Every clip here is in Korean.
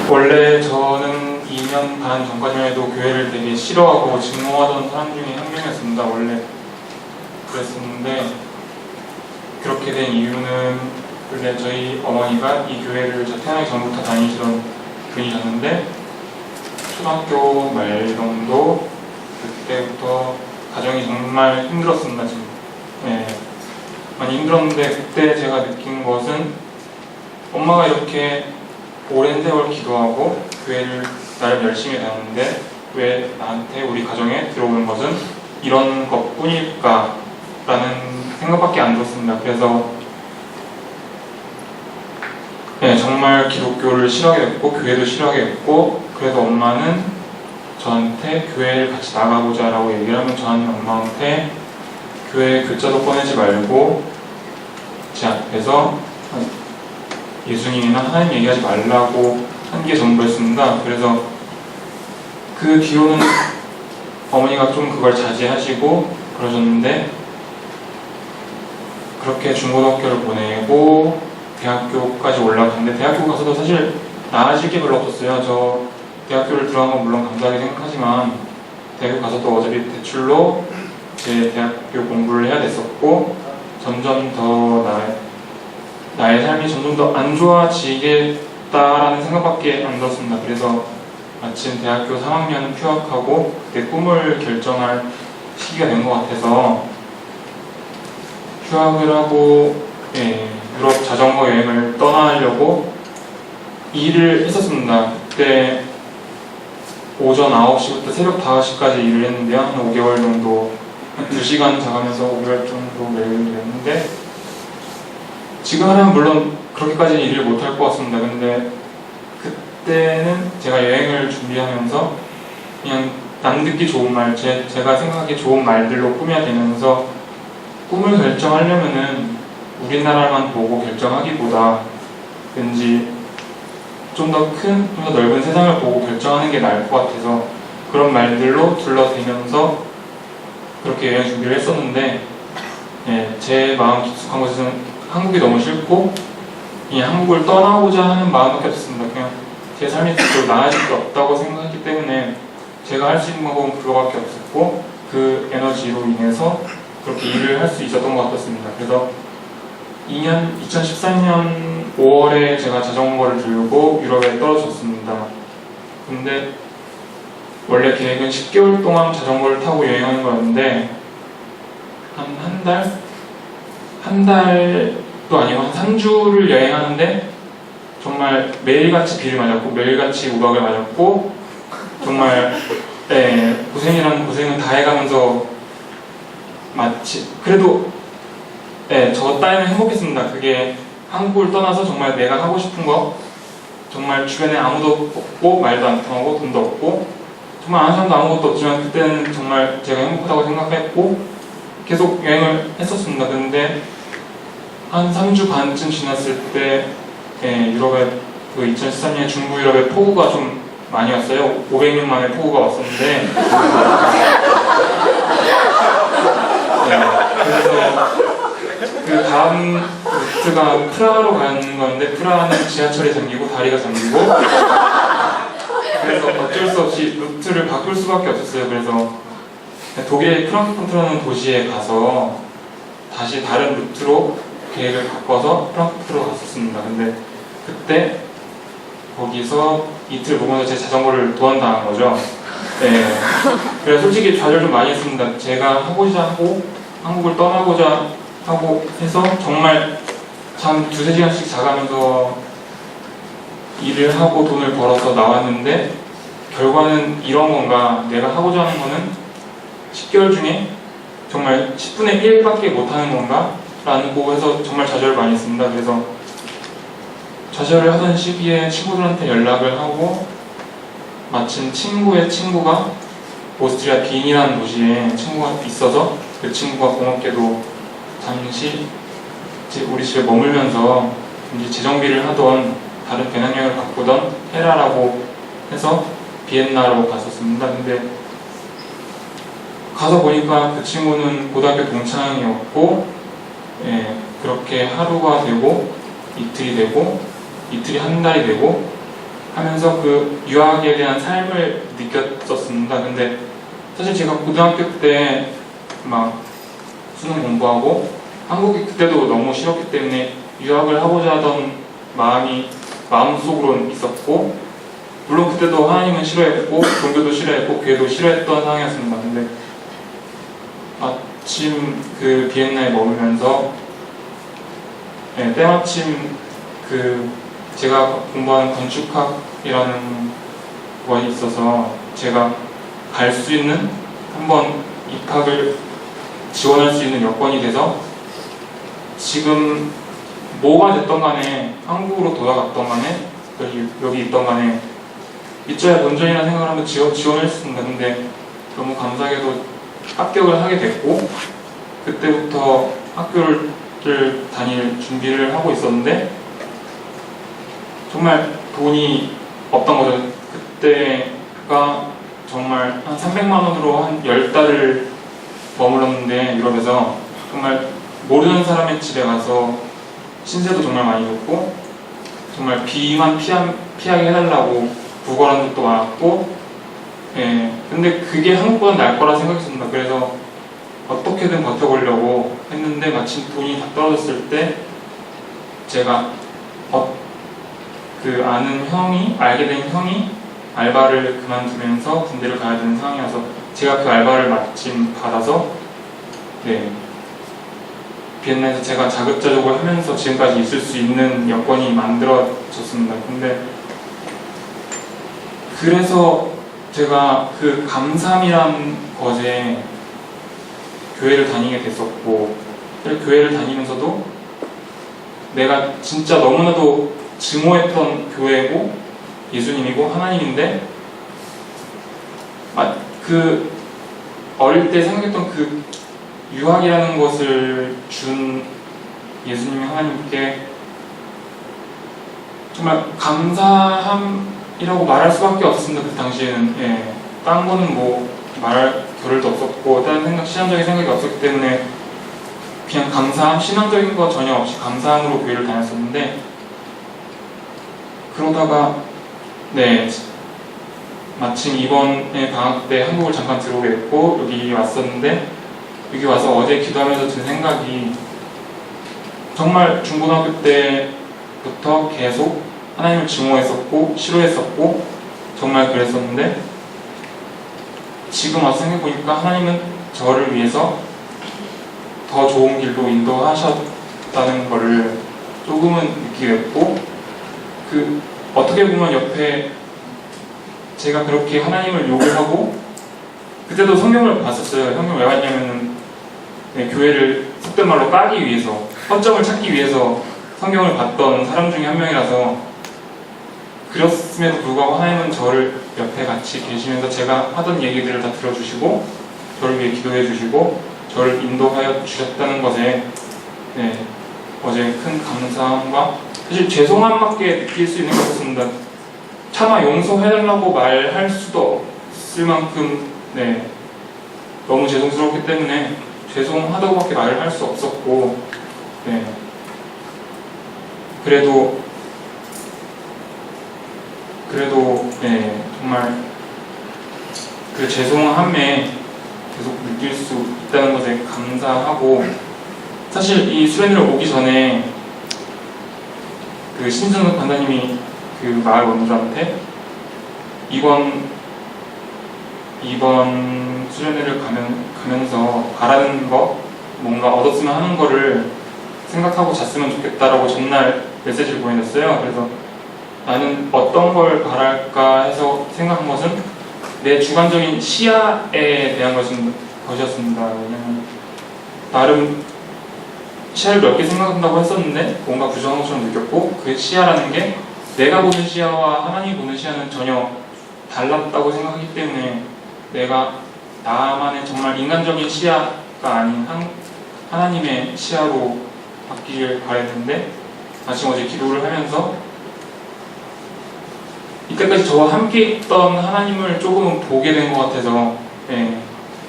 원래 저는 2년 반 전까지만 해도 교회를 되게 싫어하고 증오하던 사람 중에 한 명이었습니다. 원래 그랬었는데 그렇게 된 이유는 원래 저희 어머니가 이 교회를 저 태어나기 전부터 다니시던 분이셨는데 초등학교 말 정도 그때부터 가정이 정말 힘들었습니다. 지금 많이 힘들었는데 그때 제가 느낀 것은 엄마가 이렇게 오랜 세월 기도하고 교회를 나름 열심히 다녔는데 왜 나한테 우리 가정에 들어오는 것은 이런 것뿐일까 라는 생각밖에 안 들었습니다. 그래서 정말 기독교를 싫어하게 됐고 교회도 싫어하게 됐고 그래서 엄마는 저한테 교회를 같이 나가보자 라고 얘기를 하면 저는 엄마한테 교회 글자도 꺼내지 말고 제 앞에서 예수님이나 하나님 얘기하지 말라고 한 게 전부였습니다. 그래서 그 뒤로는 어머니가 좀 그걸 자제하시고 그러셨는데 그렇게 중고등학교를 보내고 대학교까지 올라갔는데 대학교 가서도 사실 나아질 게 별로 없었어요. 저 대학교를 들어간 건 물론 감사하게 생각하지만 대학교 가서도 어차피 대출로 제 대학교 공부를 해야 됐었고 점점 더 나의 삶이 점점 더 안 좋아지겠다라는 생각밖에 안 들었습니다. 그래서 마침 대학교 3학년 휴학하고 그때 꿈을 결정할 시기가 된 것 같아서 휴학을 하고 유럽 자전거 여행을 떠나려고 일을 했었습니다. 그때 오전 9시부터 새벽 5시까지 일을 했는데요. 한 5개월 정도, 한 2시간 자가면서 5개월 정도 매일 일했는데 지금 하면 물론 그렇게까지는 일을 못할 것 같습니다. 근데 그때는 제가 여행을 준비하면서 그냥 남 듣기 좋은 말, 제가 생각하기 좋은 말들로 꾸며대면서 꿈을 결정하려면은 우리나라만 보고 결정하기보다 왠지 좀 더 큰, 좀 더 넓은 세상을 보고 결정하는 게 나을 것 같아서 그런 말들로 둘러대면서 그렇게 여행 준비를 했었는데 제 마음 깊숙한 곳에서는 한국이 너무 싫고 그냥 한국을 떠나고자 하는 마음밖에 없었습니다. 그냥 제 삶이 더 나아질 게 없다고 생각했기 때문에 제가 할 수 있는 방법은 그거밖에 없었고 그 에너지로 인해서 그렇게 일을 할 수 있었던 것 같았습니다. 그래서 2013년 5월에 제가 자전거를 들고 유럽에 떨어졌습니다. 근데 원래 계획은 10개월 동안 자전거를 타고 여행하는 거였는데 한 달도 아니고 한 3주를 여행하는데 정말 매일같이 비를 맞았고 매일같이 우박을 맞았고 정말 고생이라는 고생은 다 해가면서 마치 그래도 저 따위는 행복했습니다. 그게 한국을 떠나서 정말 내가 하고 싶은 거 정말 주변에 아무도 없고 말도 안 통하고 돈도 없고 정말 아는 사람도 아무것도 없지만 그때는 정말 제가 행복하다고 생각했고 계속 여행을 했었습니다. 그런데 한 3주 반쯤 지났을 때 유럽에 그 2013년 중부 유럽에 폭우가 좀 많이 왔어요. 500년 만에 폭우가 왔었는데 그래서 그 다음 루트가 프라하로 가는 건데 프라하는 지하철이 잠기고 다리가 잠기고 그래서 어쩔 수 없이 루트를 바꿀 수밖에 없었어요. 그래서 독일의 프랑크푸르트라는 도시에 가서 다시 다른 루트로 계획을 바꿔서 프랑크푸르트로 갔었습니다. 근데 그때 거기서 이틀 묵으면서 제 자전거를 도난당한 거죠. 그래서 솔직히 좌절 좀 많이 했습니다. 제가 하고자 하고 한국을 떠나고자 하고 해서 정말 잠 2-3시간씩 자가면서 일을 하고 돈을 벌어서 나왔는데 결과는 이런 건가, 내가 하고자 하는 거는 10개월 중에 정말 10분의 1밖에 못하는 건가? 라는 거에서 정말 좌절을 많이 했습니다. 그래서 좌절을 하던 시기에 친구들한테 연락을 하고 마침 친구의 친구가 오스트리아 빈이라는 도시에 친구가 있어서 그 친구가 고맙게도 잠시 우리 집에 머물면서 재정비를 하던 다른 배낭여행을 바꾸던 헤라라고 해서 비엔나로 갔었습니다. 근데 가서 보니까 그 친구는 고등학교 동창이었고 그렇게 하루가 되고 이틀이 되고 이틀이 한 달이 되고 하면서 그 유학에 대한 삶을 느꼈었습니다. 근데 사실 제가 고등학교 때 막 수능 공부하고 한국이 그때도 너무 싫었기 때문에 유학을 하고자 하던 마음이 마음속으로는 있었고, 물론 그때도 하나님은 싫어했고 종교도 싫어했고 교회도 싫어했던 상황이었습니다. 근데 마침 그 비엔나에 머물면서 때마침 그 제가 공부하는 건축학이라는 거에 있어서 제가 갈 수 있는, 한번 입학을 지원할 수 있는 여건이 돼서 지금 뭐가 됐던 간에 한국으로 돌아갔던 간에 여기 있던 간에 이쪽에 본전이라는 생각을 한번 지원을 했습니다. 근데 너무 감사하게도 합격을 하게 됐고, 그때부터 학교를 다닐 준비를 하고 있었는데 정말 돈이 없던 거죠. 그때가 정말 한 300만 원으로 한 10달을 머물렀는데, 유럽에서 정말 모르는 사람의 집에 가서 신세도 정말 많이 줬고 정말 비만 피하게 해달라고 구걸한 적도 많았고, 근데 그게 한국보다 나을 거라 생각했습니다. 그래서 어떻게든 버텨보려고 했는데 마침 돈이 다 떨어졌을 때 제가 그 알게 된 형이 알바를 그만두면서 군대를 가야 되는 상황이어서 제가 그 알바를 마침 받아서 비엔나에서 제가 자급자족을 하면서 지금까지 있을 수 있는 여건이 만들어졌습니다. 근데 그래서 제가 그 감사함이란 것에 교회를 다니게 됐었고, 교회를 다니면서도 내가 진짜 너무나도 증오했던 교회고 예수님이고 하나님인데, 그 어릴 때 생각했던 그 유학이라는 것을 준 예수님이 하나님께 정말 감사함이라고 말할 수밖에 없었습니다. 그 당시에는. 딴 거는 뭐 말할 겨를도 없었고 다른 신앙적인 생각이 없었기 때문에 그냥 감사함, 신앙적인 거 전혀 없이 감사함으로 교회를 다녔었는데, 그러다가 마침 이번에 방학 때 한국을 잠깐 들어오게 됐고 여기 왔었는데, 여기 와서 어제 기도하면서 든 생각이, 정말 중고등학교 때부터 계속 하나님을 증오했었고 싫어했었고 정말 그랬었는데, 지금 와서 생각해보니까 하나님은 저를 위해서 더 좋은 길로 인도하셨다는 것을 조금은 느끼게 됐고, 어떻게 보면 옆에 제가 그렇게 하나님을 욕을 하고, 그때도 성경을 봤었어요. 성경 왜 봤냐면은 교회를 속된 말로 까기 위해서, 허점을 찾기 위해서 성경을 봤던 사람 중에 한 명이라서, 그렇음에도 불구하고 하나님은 저를 옆에 같이 계시면서 제가 하던 얘기들을 다 들어주시고 저를 위해 기도해 주시고 저를 인도하여 주셨다는 것에 어제 큰 감사함과 사실 죄송함밖에 느낄 수 있는 것 같습니다. 차마 용서해달라고 말할 수도 없을 만큼 너무 죄송스럽기 때문에 죄송하다고밖에 말을 할 수 없었고, 그래도 정말 그 죄송함에 계속 느낄 수 있다는 것에 감사하고, 사실 이 수련회를 오기 전에 그 신승욱 관장님이 그 마을 원주한테 이번 수련회를 가면서 바라는 거, 뭔가 얻었으면 하는 거를 생각하고 잤으면 좋겠다라고 전날 메시지를 보내줬어요. 그래서 나는 어떤 걸 바랄까 해서 생각한 것은 내 주관적인 시야에 대한 것이었습니다. 왜냐면 나름 시야를 넓게 생각한다고 했었는데 뭔가 부정한 것처럼 느꼈고, 그 시야라는 게 내가 보는 시야와 하나님이 보는 시야는 전혀 달랐다고 생각하기 때문에 내가 나만의 정말 인간적인 시야가 아닌 하나님의 시야로 바뀌길 바랬는데, 마침 어제 기도를 하면서 이때까지 저와 함께 있던 하나님을 조금은 보게 된 것 같아서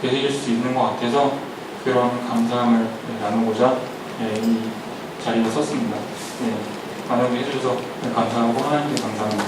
되새길 수 있는 것 같아서 그런 감사함을 나누고자 이 자리에 섰습니다. 많은 분 해주셔서 감사하고 하나님께 감사합니다.